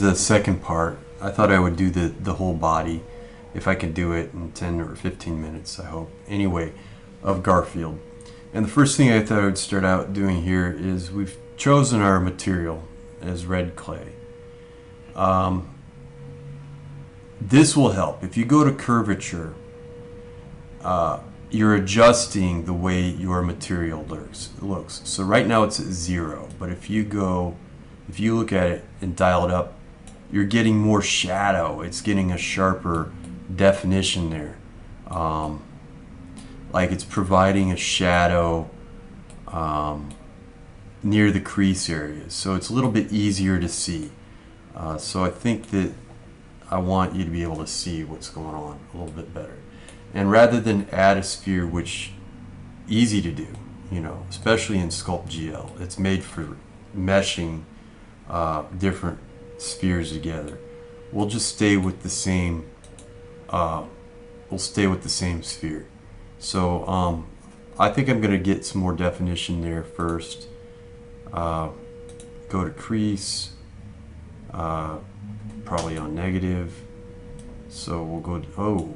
the second part. I thought I would do the whole body, if I can do it in 10 or 15 minutes, I hope. Anyway, of Garfield. And the first thing I thought I would start out doing here is we've chosen our material as red clay. This will help. If you go to curvature, you're adjusting the way your material looks. So right now it's at 0, but if you look at it and dial it up, you're getting more shadow. It's getting a sharper definition there. Like it's providing a shadow near the crease areas. So it's a little bit easier to see. So I think that I want you to be able to see what's going on a little bit better. And rather than add a sphere, which easy to do, you know, especially in SculptGL, it's made for meshing different spheres together. We'll just stay with the same. We'll stay with the same sphere. So I think I'm going to get some more definition there first. Go to crease, probably on negative. So we'll go to,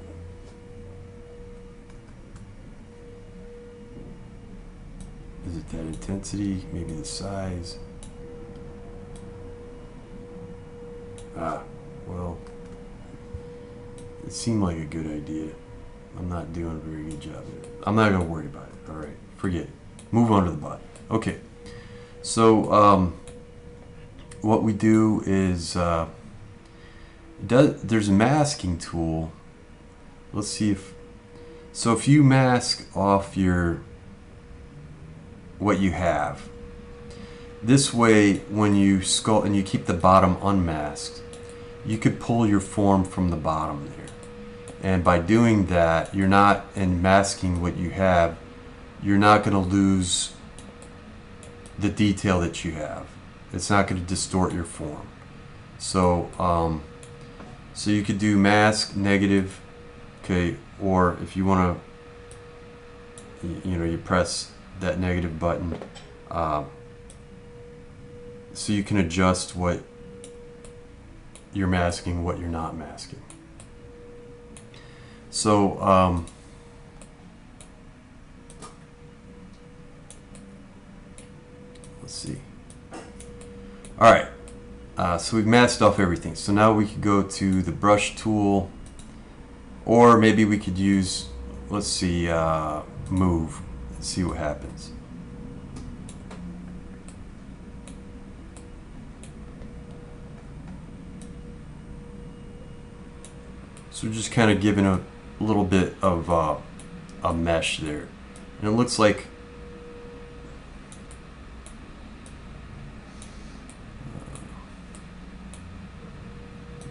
is it that intensity? Maybe the size. Well, it seemed like a good idea. I'm not doing a very good job of it. I'm not going to worry about it. All right, forget it. Move on to the body. Okay, so what we do is there's a masking tool. Let's see if you mask off what you have. This way, when you sculpt and you keep the bottom unmasked, you could pull your form from the bottom there. And by doing that, you're not, and masking what you have, you're not going to lose the detail that you have. It's not going to distort your form. So, so you could do mask, negative, okay, or if you want to, you know, you press that negative button, so you can adjust what you're masking, what you're not masking. So let's see. All right, so we've masked off everything. So now we could go to the brush tool, or maybe we could use, let's see, move and see what happens. So we're just kind of giving a little bit of a mesh there. And it looks like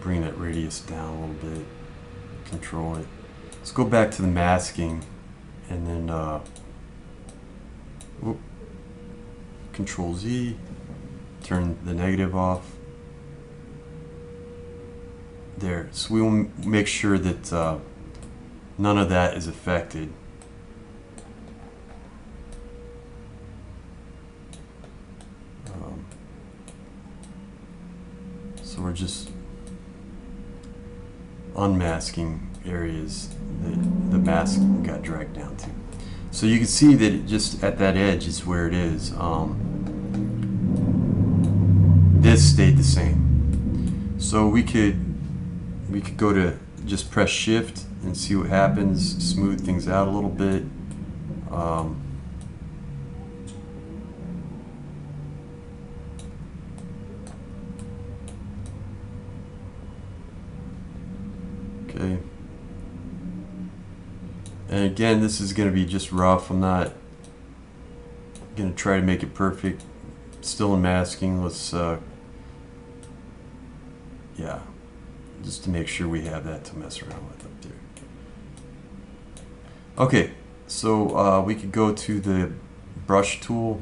bring that radius down a little bit, control it. Let's go back to the masking and then Control Z, turn the negative off. There, so we will make sure that none of that is affected. So we're just unmasking areas that the mask got dragged down to. So you can see that it just at that edge is where it is. This stayed the same. So we could go to just press shift and see what happens, smooth things out a little bit. Okay. And again, this is going to be just rough. I'm not going to try to make it perfect. Still in masking. Let's, yeah. Just to make sure we have that to mess around with up there. Okay, so we could go to the brush tool.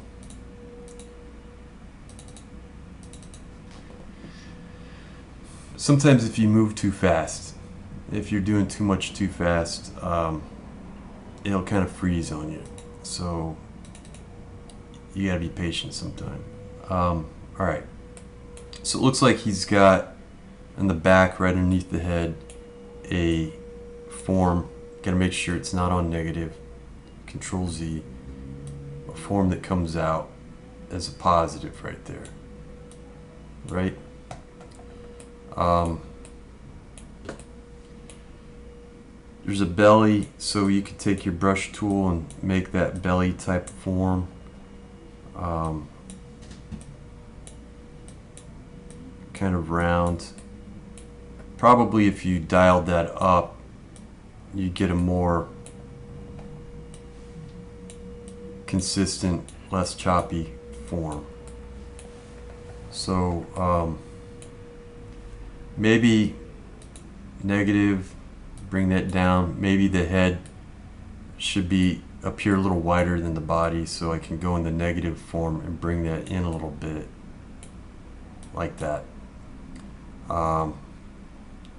Sometimes if you move too fast, if you're doing too much too fast, it'll kind of freeze on you. So you gotta be patient sometime. All right, so it looks like he's got in the back, right underneath the head, a form. Gotta make sure it's not on negative. Control Z. A form that comes out as a positive right there. Right? There's a belly, so you could take your brush tool and make that belly type form. Kind of round. Probably if you dialed that up, you get a more consistent, less choppy form. So maybe negative, bring that down. Maybe the head should be appear a little wider than the body, so I can go in the negative form and bring that in a little bit, like that.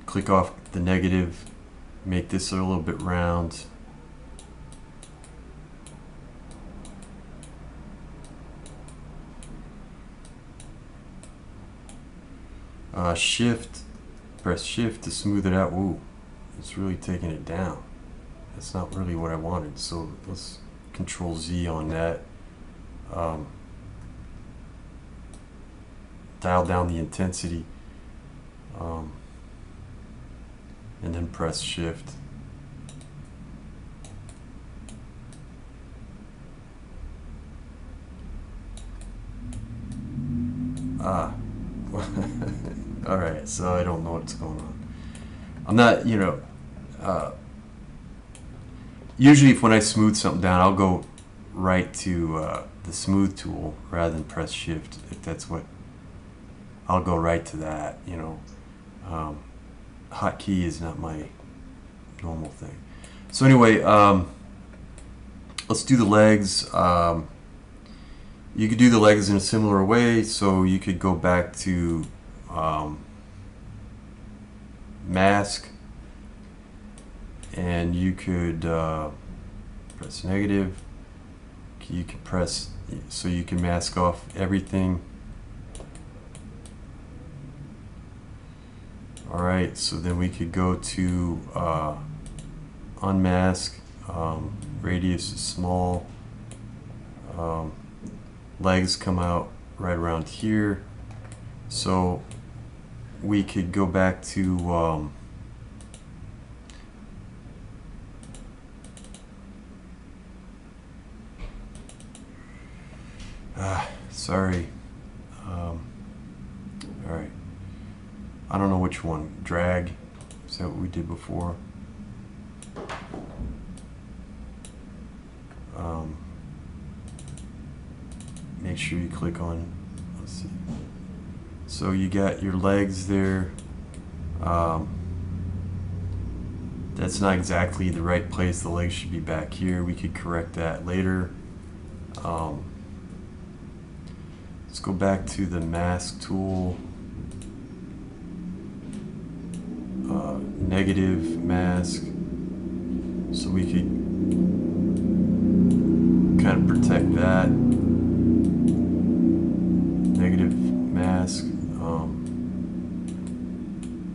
Click off the negative, make this a little bit round. Press shift to smooth it out. Ooh, it's really taking it down. That's not really what I wanted, so let's Control Z on that. Dial down the intensity, and then press shift. Alright, so I don't know what's going on. I'm not, usually when I smooth something down, I'll go right to the smooth tool rather than press shift. If that's what, I'll go right to that, hotkey is not my normal thing. So anyway, let's do the legs. You could do the legs in a similar way, so you could go back to mask, and you could press negative. You can press, so you can mask off everything. Alright, so then we could go to unmask, radius is small, legs come out right around here, so we could go back to sorry, alright, I don't know which one. Drag, is that what we did before? Make sure you click on, let's see. So you got your legs there. That's not exactly the right place. The legs should be back here. We could correct that later. Let's go back to the mask tool. Negative mask, so we could kind of protect that. Negative mask,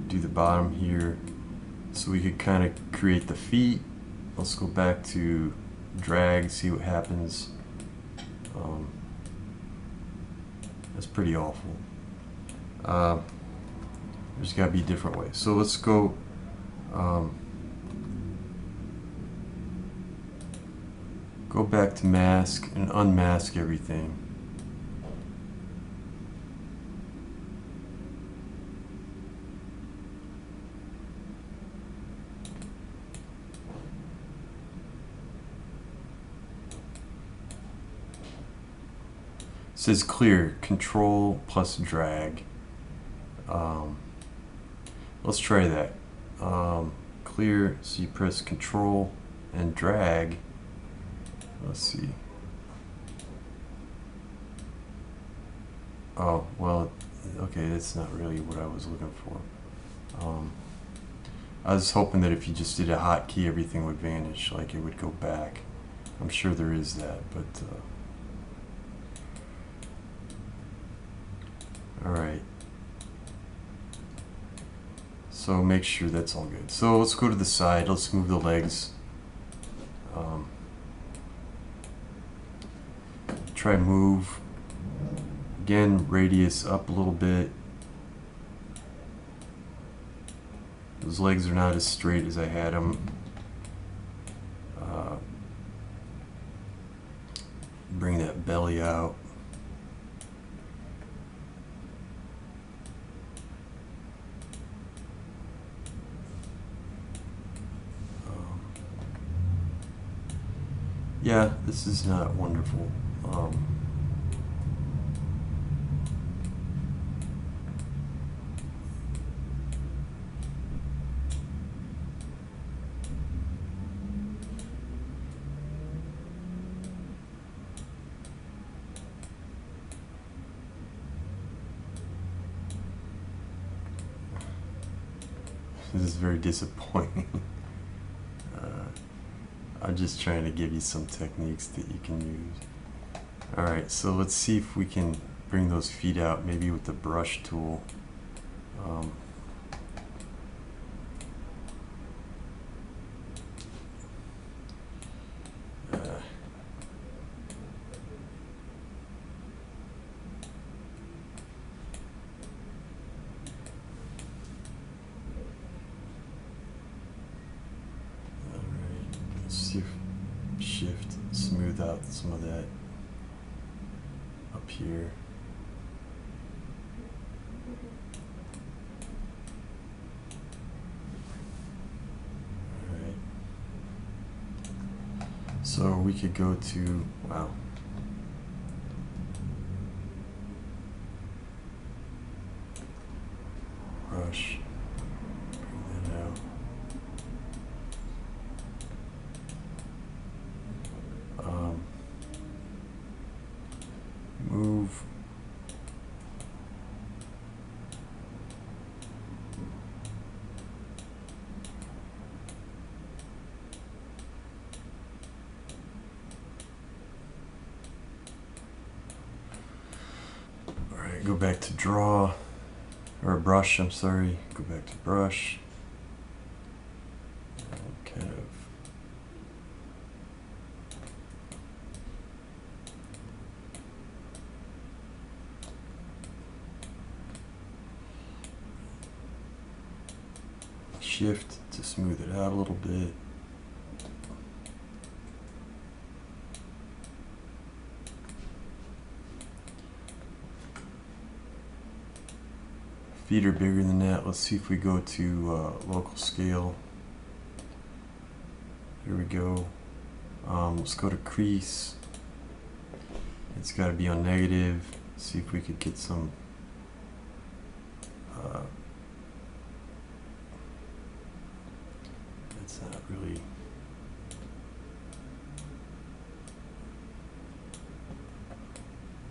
do the bottom here, so we could kind of create the feet. Let's go back to drag, see what happens. That's pretty awful. There's got to be different ways. So let's go. Go back to mask and unmask everything. It says clear, control plus drag. Let's try that. Clear, so you press control and drag. Let's see. Oh, well, okay, that's not really what I was looking for. I was hoping that if you just did a hotkey, everything would vanish, like it would go back. I'm sure there is that, but all right. So make sure that's all good. So let's go to the side. Let's move the legs. Try move. Again, radius up a little bit. Those legs are not as straight as I had them. Bring that belly out. Yeah, this is not wonderful. This is very disappointing. I'm just trying to give you some techniques that you can use. Alright, so let's see if we can bring those feet out, maybe with the brush tool. Shift, smooth out some of that up here. Alright. So we could go to, wow. Brush. Bring that out. Move. All right, go back to draw, or brush, I'm sorry. Go back to brush. Kind of shift to smooth it out a little bit. Feet are bigger than that. Let's see if we go to local scale. Here we go. Let's go to crease. It's got to be on negative. See if we could get some it's not really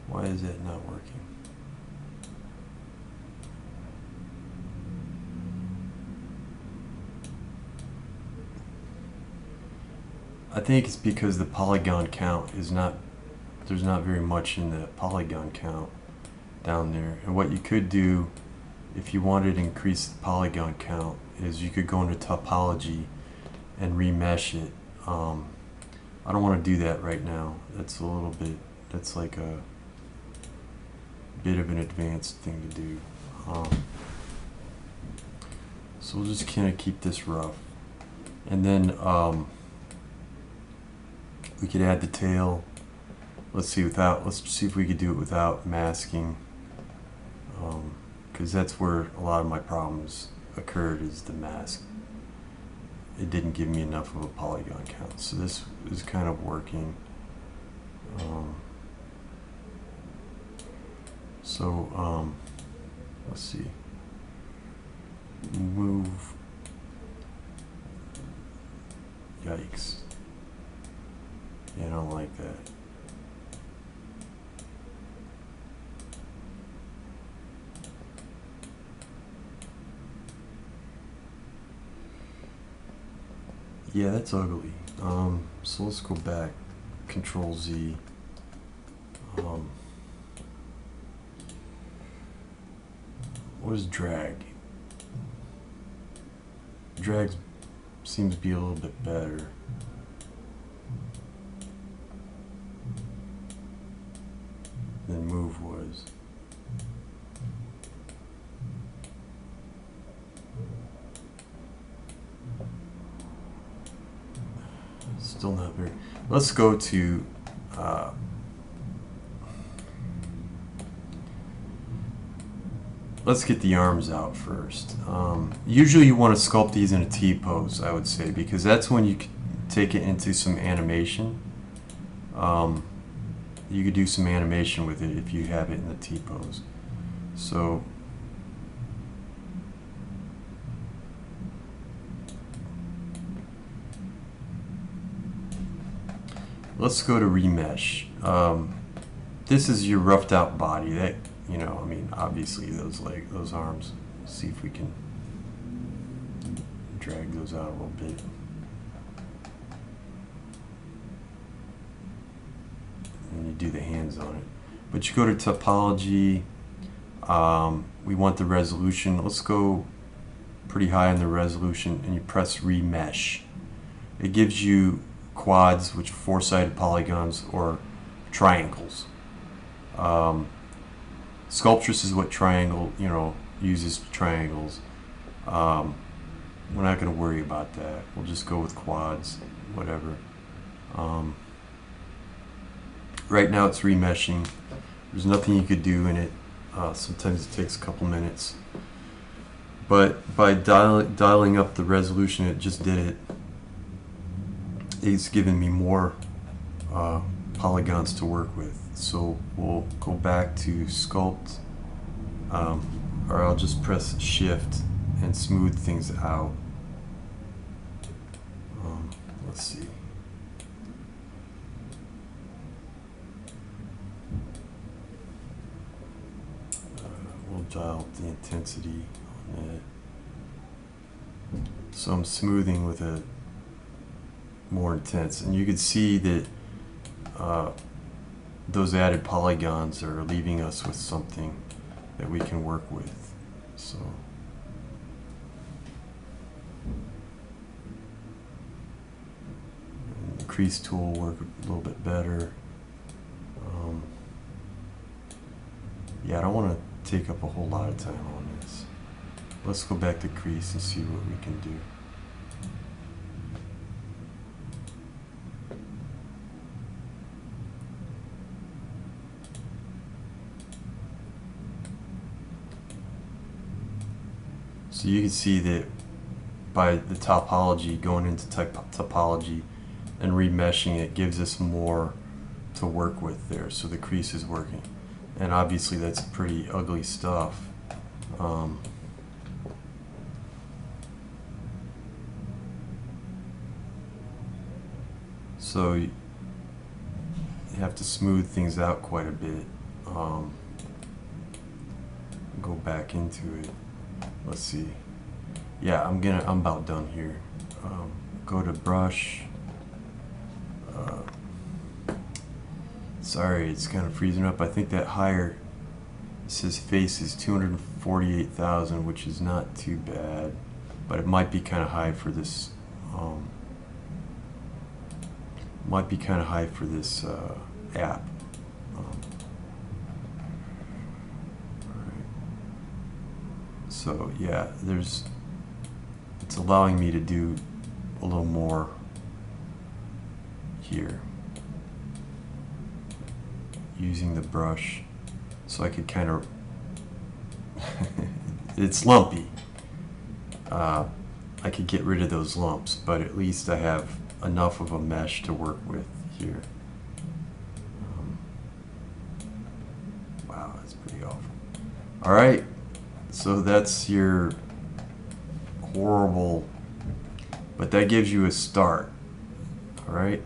why is that not working? I think it's because the polygon count is not, there's not very much in the polygon count down there. And what you could do if you wanted to increase the polygon count is you could go into topology and remesh it. I don't want to do that right now. That's a little bit, that's like a bit of an advanced thing to do. So we'll just kind of keep this rough. And then we could add the tail. Let's see if we could do it without masking. Because that's where a lot of my problems occurred, is the mask. It didn't give me enough of a polygon count. So this is kind of working. Let's see. Move. Yikes. Yeah, I don't like that. Yeah, that's ugly. So let's go back. Control Z. What is drag? Drag seems to be a little bit better. Than move was. Still not very. Let's go to let's get the arms out first. Usually you want to sculpt these in a T-pose, I would say, because that's when you can take it into some animation. You could do some animation with it if you have it in the T-pose. So let's go to remesh. This is your roughed out body. That, you know, I mean, obviously those arms. Let's see if we can drag those out a little bit. And you do the hands on it. But you go to topology. We want the resolution. Let's go pretty high in the resolution, and you press remesh. It gives you quads, which are four-sided polygons, or triangles. Sculptress is what triangle, you know, uses triangles. We're not going to worry about that. We'll just go with quads, whatever. Right now it's remeshing. There's nothing you could do in it. Sometimes it takes a couple minutes. But by dialing up the resolution, it just did it. It's given me more polygons to work with. So we'll go back to sculpt, or I'll just press shift and smooth things out. Let's see. We'll dial up the intensity on it. So I'm smoothing with a more intense, and you can see that those added polygons are leaving us with something that we can work with. So and the crease tool will work a little bit better. Yeah, I don't want to take up a whole lot of time on this. Let's go back to crease and see what we can do. So you can see that by the topology, going into topology and remeshing it gives us more to work with there. So the crease is working. And obviously that's pretty ugly stuff. So you have to smooth things out quite a bit. Go back into it. Let's see. Yeah, I'm about done here. Go to brush. Sorry, it's kind of freezing up. I think that higher, it says face is 248,000, which is not too bad, but it might be kind of high for this. Might be kind of high for this app. So yeah, it's allowing me to do a little more here using the brush, so I could kind of it's lumpy. I could get rid of those lumps, but at least I have enough of a mesh to work with here. Wow, that's pretty awful. All right. So that's your horrible, but that gives you a start. All right.